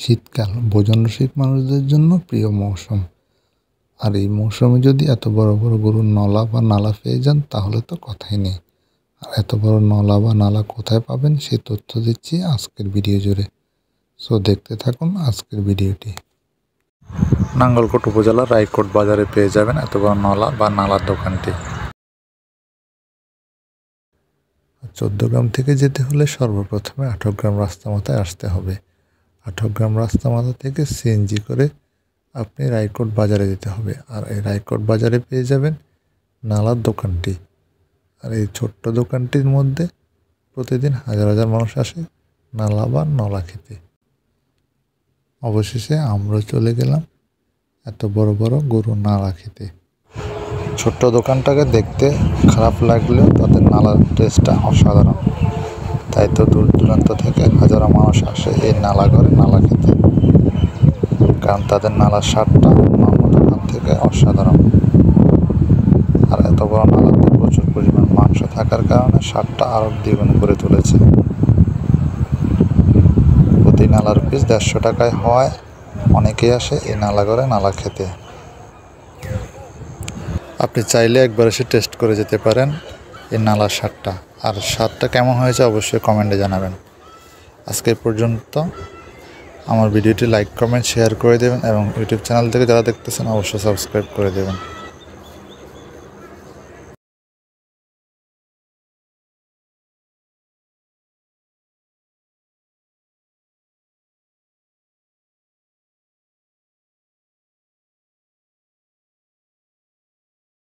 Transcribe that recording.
শীতকাল ভোজনরসিক মানুষদের জন্য প্রিয় মৌসুম। আর এই মৌসুমে যদি এত বড় বড় গরুর নলা বা নালা পেয়ে যান তাহলে তো কথাই নেই। আর এত বড় নলা বা নালা কোথায় পাবেন সেই তথ্য দিচ্ছি আজকের ভিডিও জুড়ে। সো দেখতে থাকুন আজকের ভিডিওটি। নাঙ্গলকোট উপজেলার রায়কোট বাজারে পেয়ে যাবেন এত বড় নলা বা নালার দোকানটি। 14 গ্রাম থেকে যেতে হলে সর্বপ্রথমে 8 গ্রাম রাস্তা মাথায় আসতে হবে। 8 গ্রাম রাস্তা মাথা থেকে সিএনজি করে আপনি রায়কোট বাজারে যেতে হবে। আর এই রায়কোট বাজারে পেয়ে যাবেন নালার দোকানটি। আর এই ছোট্ট দোকানটির মধ্যে প্রতিদিন হাজার হাজার মানুষ আসে নালা বা নলা খেতে। অবশেষে আমরা চলে গেলাম এত বড় বড় গরুর নালা খেতে। ছোট্ট দোকানটাকে দেখতে খারাপ লাগলেও তাদের নালার টেস্টটা অসাধারণ। তাই তো দূর দূরান্ত থেকে হাজারো মানুষ আসে এই নালা ঘরে নালা খেতে, কারণ তাদের নালার স্বাদটা অন্যান্য দোকান থেকে অসাধারণ। আর এত বড় নালাতে প্রচুর পরিমাণ মাংস থাকার কারণে স্বাদটা আরও দ্বিগুণ করে তুলেছে। প্রতি নালার পিস 150 টাকায় হওয়ায় অনেকেই আসে এই নালা ঘরে নালা খেতে। আপনি চাইলে একবার এসে টেস্ট করে যেতে পারেন এই নালার স্বাদটা। আর স্বাদটা কেমন হয়েছে অবশ্যই কমেন্টে জানাবেন। আজকে পর্যন্ত আমার ভিডিওটি লাইক কমেন্ট শেয়ার করে দেবেন এবং ইউটিউব চ্যানেল থেকে যারা দেখতেছেন অবশ্যই সাবস্ক্রাইব করে দেবেন।